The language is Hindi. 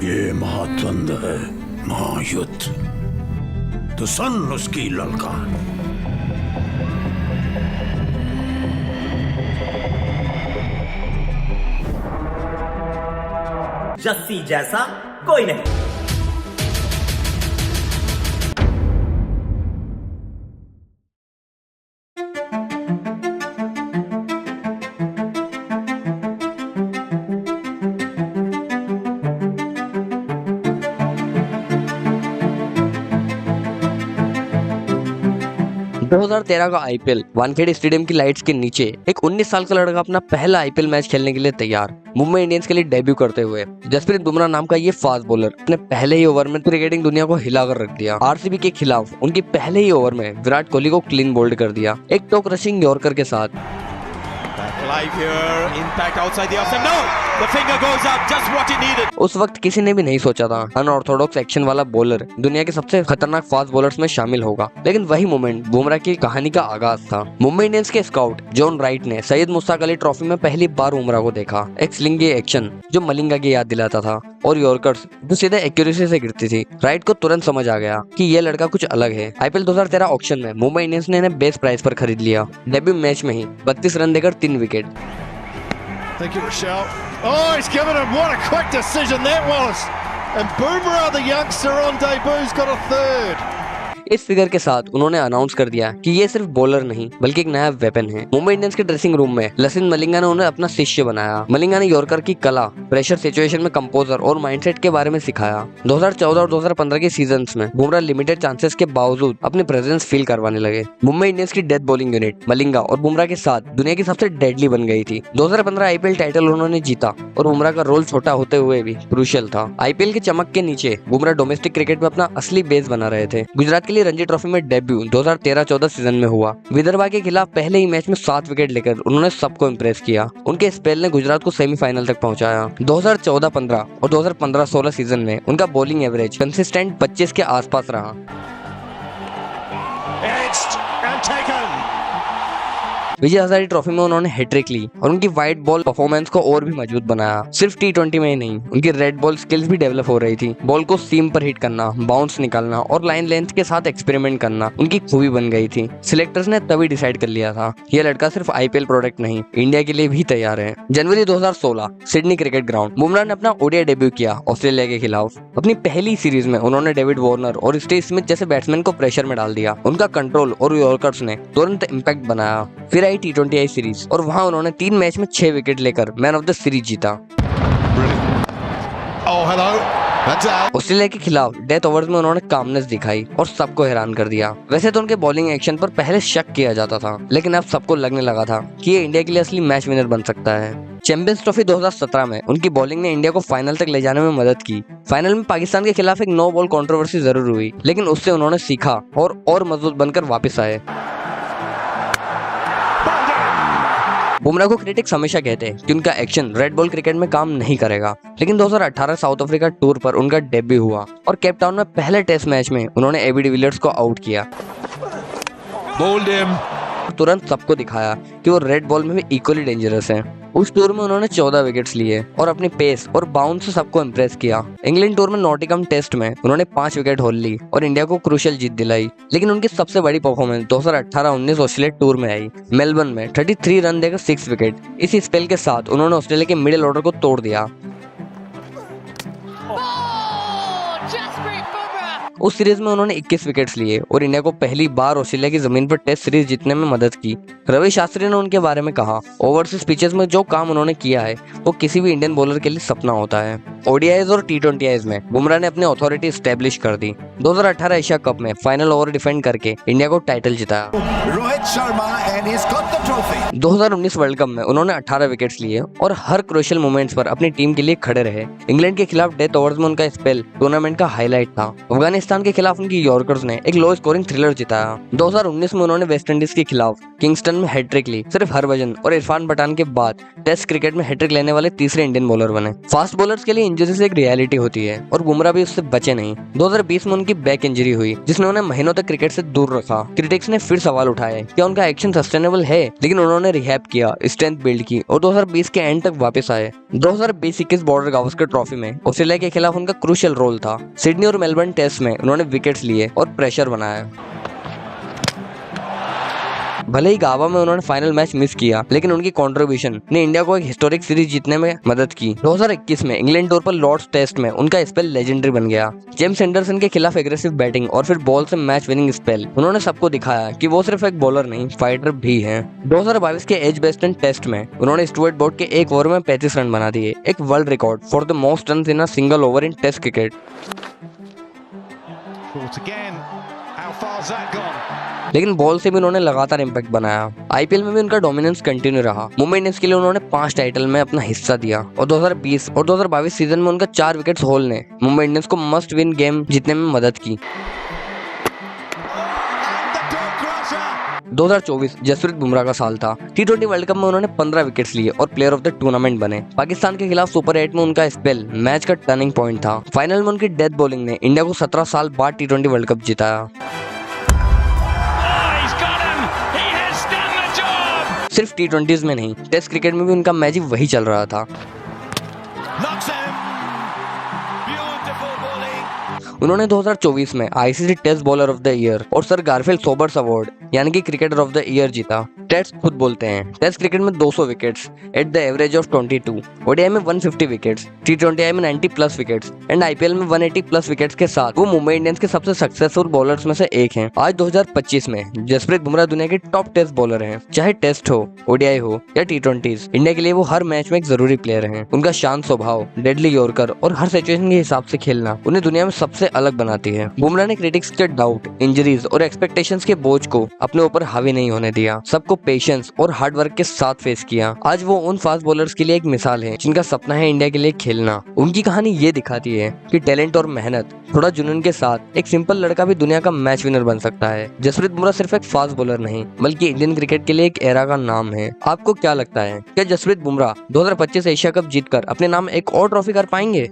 ये महाद्वंद है, महायुद्ध। तो सुन उसकी ललकार। जस्सी जैसा कोई नहीं। दो 2013 का आईपीएल वानखेड़े स्टेडियम की लाइट्स के नीचे एक 19 साल का लड़का अपना पहला आईपीएल मैच खेलने के लिए तैयार। मुंबई इंडियंस के लिए डेब्यू करते हुए जसप्रीत बुमराह नाम का ये फास्ट बॉलर अपने पहले ही ओवर में क्रिकेटिंग दुनिया को हिलाकर रख दिया। आरसीबी के खिलाफ उनकी पहले ही ओवर में विराट कोहली को क्लीन बोल्ड कर दिया, एक टॉक रशिंग यॉर्कर के साथ। उस वक्त किसी ने भी नहीं सोचा था अनऑर्थोडॉक्स एक्शन वाला बॉलर दुनिया के सबसे खतरनाक फास्ट बॉलर्स में शामिल होगा, लेकिन वही मोमेंट बुमराह की कहानी का आगाज था। मुंबई इंडियंस के स्काउट जॉन राइट ने सैयद मुश्ताक अली ट्रॉफी में पहली बार बुमराह को देखा, एक स्लिंगी एक्शन जो मलिंगा की याद दिलाता था और यॉर्कर्स जो सीधे एक्यूरेसी से गिरती थी। राइट को तुरंत समझ आ गया कि ये लड़का कुछ अलग है। आईपीएल 2013 ऑक्शन में मुंबई इंडियंस ने इन्हें बेस्ट प्राइस पर खरीद लिया। डेब्यू मैच में ही 32 रन देकर 3 wicket. Thank you, Rochelle. Oh, he's given him. What a quick decision that was. And Boomerang, the youngster on debut, has got a third. इस फिगर के साथ उन्होंने अनाउंस कर दिया कि ये सिर्फ बॉलर नहीं बल्कि एक नया वेपन है। मुंबई इंडियंस के ड्रेसिंग रूम में लसिथ मलिंगा ने उन्हें अपना शिष्य बनाया। मलिंगा ने यॉर्कर की कला, प्रेशर सिचुएशन में कंपोजर और माइंडसेट के बारे में सिखाया। 2014 और 2015 के सीजन्स में बुमराह लिमिटेड चांसेस के बावजूद अपनी प्रेजेंस फील करवाने लगे। मुंबई इंडियंस की डेथ बॉलिंग यूनिट मलिंगा और बुमराह के साथ दुनिया की सबसे डेडली बन गई थी। 2015 आईपीएल टाइटल उन्होंने जीता और बुमराह का रोल छोटा होते हुए भी क्रूशियल था। आईपीएल की चमक के नीचे बुमराह डोमेस्टिक क्रिकेट में अपना असली बेस बना रहे थे। गुजरात के लिए रणजी ट्रॉफी में डेब्यू 2013-14 सीजन में हुआ। विदर्भा के खिलाफ पहले ही मैच में 7 विकेट लेकर उन्होंने सबको इम्प्रेस किया। उनके स्पेल ने गुजरात को सेमीफाइनल तक पहुंचाया। 2014-15 और 2015-16 सीजन में उनका बॉलिंग एवरेज कंसिस्टेंट 25 के आसपास रहा। विजय हजारे ट्रॉफी में उन्होंने हैट्रिक ली और उनकी व्हाइट बॉल परफॉर्मेंस को और भी मजबूत बनाया। सिर्फ टी20 में ही नहीं, उनकी रेड बॉल स्किल्स भी डेवलप हो रही थी। बॉल को सीम पर हिट करना, बाउंस निकालना और लाइन लेंथ के साथ एक्सपेरिमेंट करना उनकी खूबी बन गई थी। सिलेक्टर्स ने तभी डिसाइड कर लिया था ये लड़का सिर्फ आईपीएल प्रोडक्ट नहीं, इंडिया के लिए भी तैयार है। जनवरी 2016 सिडनी क्रिकेट ग्राउंड, बुमराह ने अपना ओडीआई डेब्यू किया ऑस्ट्रेलिया के खिलाफ। अपनी पहली सीरीज में उन्होंने डेविड वार्नर और स्टीव स्मिथ जैसे बैट्समैन को प्रेशर में डाल दिया। उनका कंट्रोल और यॉर्कर्स ने तुरंत इम्पैक्ट बनाया। फिर आई टी20 सीरीज और वहां उन्होंने 3 मैच में 6 विकेट लेकर मैन ऑफ द सीरीज जीता। ऑस्ट्रेलिया के खिलाफ डेथ ओवर्स में उन्होंने कामनेस दिखाई और सबको हैरान कर दिया। वैसे तो उनके बॉलिंग एक्शन पर पहले शक किया जाता था, लेकिन अब सबको लगने लगा था कि ये इंडिया के लिए असली मैच विनर बन सकता है। चैंपियंस ट्रॉफी 2017 में उनकी बॉलिंग ने इंडिया को फाइनल तक ले जाने में मदद की। फाइनल में पाकिस्तान के खिलाफ एक नो बॉल कंट्रोवर्सी जरूर हुई, लेकिन उससे उन्होंने सीखा और मजबूत बनकर वापस आए। बुमराह को क्रिटिक्स हमेशा कहते हैं कि उनका एक्शन रेड बॉल क्रिकेट में काम नहीं करेगा, लेकिन 2018 साउथ अफ्रीका टूर पर उनका डेब्यू हुआ और केप टाउन में पहले टेस्ट मैच में उन्होंने एबी डिविलियर्स को आउट किया। तुरंत सबको दिखाया कि वो रेड बॉल में भी इक्वली डेंजरस हैं। उस टूर में उन्होंने 14 विकेट्स लिए और अपनी पेस और बाउंस से सबको इम्प्रेस किया। इंग्लैंड टूर में नॉटिंघम टेस्ट में उन्होंने 5 विकेट होल ली और इंडिया को क्रूशियल जीत दिलाई। लेकिन उनकी सबसे बड़ी परफॉर्मेंस 2018-19 ऑस्ट्रेलिया टूर में आई। मेलबर्न में 33 रन देकर 6 विकेट। इस स्पेल के साथ उन्होंने ऑस्ट्रेलिया के मिडिल ऑर्डर को तोड़ दिया। उस सीरीज में उन्होंने 21 विकेट्स लिए और इंडिया को पहली बार ऑस्ट्रेलिया की जमीन पर टेस्ट सीरीज जीतने में मदद की। रवि शास्त्री ने उनके बारे में कहा, ओवरसीज पिचेस में जो काम उन्होंने किया है वो किसी भी इंडियन बॉलर के लिए सपना होता है। ओडीआईज और टी20 में बुमराह ने अपनी अथॉरिटी स्टैब्लिश कर दी। 2018 एशिया कप में फाइनल ओवर डिफेंड करके इंडिया को टाइटल जिताया। Rohit Sharma and he has got the trophy. 2019 world cup में उन्होंने 18 विकेट्स लिए और हर क्रूशियल मोमेंट्स पर अपनी टीम के लिए खड़े रहे। इंग्लैंड के खिलाफ डेथ ओवर्स में उनका स्पेल टूर्नामेंट का हाईलाइट था। अफगानिस्तान पाकिस्तान के खिलाफ उनकी यॉर्कर्स ने एक लो स्कोरिंग थ्रिलर जिताया। 2019 में उन्होंने वेस्टइंडीज के खिलाफ किंगस्टन में हैट्रिक ली। सिर्फ हरभजन और इरफान पठान के बाद टेस्ट क्रिकेट में हैट्रिक लेने वाले तीसरे इंडियन बॉलर बने। फास्ट बॉलर्स के लिए इंजरीज एक रियलिटी होती है और बुमराह भी उससे बचे नहीं। 2020 में उनकी बैक इंजरी हुई जिसने उन्हें महीनों तक क्रिकेट से दूर रखा। क्रिटिक्स ने फिर सवाल उठाए क्या उनका एक्शन सस्टेनेबल है, लेकिन उन्होंने रिहैब किया, स्ट्रेंथ बिल्ड की और 2020 के एंड तक वापस आए। 2020-21 बॉर्डर गावस्कर ट्रॉफी में ऑस्ट्रेलिया के खिलाफ उनका क्रूशियल रोल था। सिडनी और मेलबर्न टेस्ट में उन्होंने विकेट्स लिए और प्रेशर बनाया। भले ही गावा में उन्होंने फाइनल मैच मिस किया, लेकिन उनकी कंट्रीब्यूशन ने इंडिया को एक हिस्टोरिक सीरीज जीतने में मदद की। 2021 में इंग्लैंड टूर पर लॉर्ड्स टेस्ट में उनका स्पेल लेजेंडरी बन गया। जेम्स एंडरसन के खिलाफ एग्रेसिव बैटिंग और फिर बॉल से मैच विनिंग स्पेल, उन्होंने सबको दिखाया कि वो सिर्फ एक बॉलर नहीं, फाइटर भी हैं। 2022 के एज बेस्टन टेस्ट में उन्होंने स्टुअर्ट ब्रॉड के एक ओवर में 35 रन बना दिए, एक world record for the most run in a single over in test cricket. लेकिन बॉल से भी उन्होंने लगातार इम्पैक्ट बनाया। आईपीएल में भी उनका डोमिनेंस कंटिन्यू रहा। मुंबई इंडियंस के लिए उन्होंने 5 टाइटल में अपना हिस्सा दिया और 2020 और 2022 सीजन में उनका 4 विकेट्स होल ने मुंबई इंडियंस को मस्ट विन गेम जीतने में मदद की। 2024 जसप्रीत बुमराह का साल था। T20 वर्ल्ड कप में उन्होंने 15 विकेट्स लिए और प्लेयर ऑफ द टूर्नामेंट बने। पाकिस्तान के खिलाफ सुपर 8 में उनका स्पेल मैच का टर्निंग पॉइंट था। फाइनल में उनकी डेथ बॉलिंग ने इंडिया को 17 साल बाद T20 वर्ल्ड कप जिताया। सिर्फ T20s में नहीं, टेस्ट क्रिकेट में भी उनका मैजिक वही चल रहा था। उन्होंने 2024 में ICC test bowler of the year और सर गारफील्ड सोबर्स अवार्ड यानी कि क्रिकेटर ऑफ द ईयर जीता। टेस्ट खुद बोलते हैं, टेस्ट क्रिकेट में 200 wickets at the average of 22, ODI में 150 विकेट्स, T20I में 90 प्लस विकेट्स एंड आईपीएल में 180 प्लस विकेट्स के साथ वो मुंबई इंडियंस के सबसे सक्सेसफुल बॉलर्स में से एक हैं। आज 2025 में जसप्रीत बुमराह दुनिया के टॉप टेस्ट बॉलर हैं। चाहे टेस्ट हो, ओडीआई हो या T20s, इंडिया के लिए वो हर मैच में एक जरूरी प्लेयर हैं। उनका शांत स्वभाव, डेडली यॉर्कर और हर सिचुएशन के हिसाब से खेलना उन्हें दुनिया में सबसे अलग बनाती है। बुमराह ने क्रिटिक्स के डाउट, इंजरीज और एक्सपेक्टेशंस के बोझ को अपने ऊपर हावी नहीं होने दिया। सबको पेशेंस और हार्ड वर्क के साथ फेस किया। आज वो उन फास्ट बॉलर्स के लिए एक मिसाल है जिनका सपना है इंडिया के लिए खेलना। उनकी कहानी ये दिखाती है कि टैलेंट और मेहनत, थोड़ा जुनून के साथ एक सिंपल लड़का भी दुनिया का मैच विनर बन सकता है। जसप्रीत बुमराह सिर्फ एक फास्ट बॉलर नहीं, बल्कि इंडियन क्रिकेट के लिए एक एरा का नाम है। आपको क्या लगता है, क्या जसप्रीत बुमराह 2025 एशिया कप जीतकर अपने नाम एक और ट्रॉफी कर पाएंगे?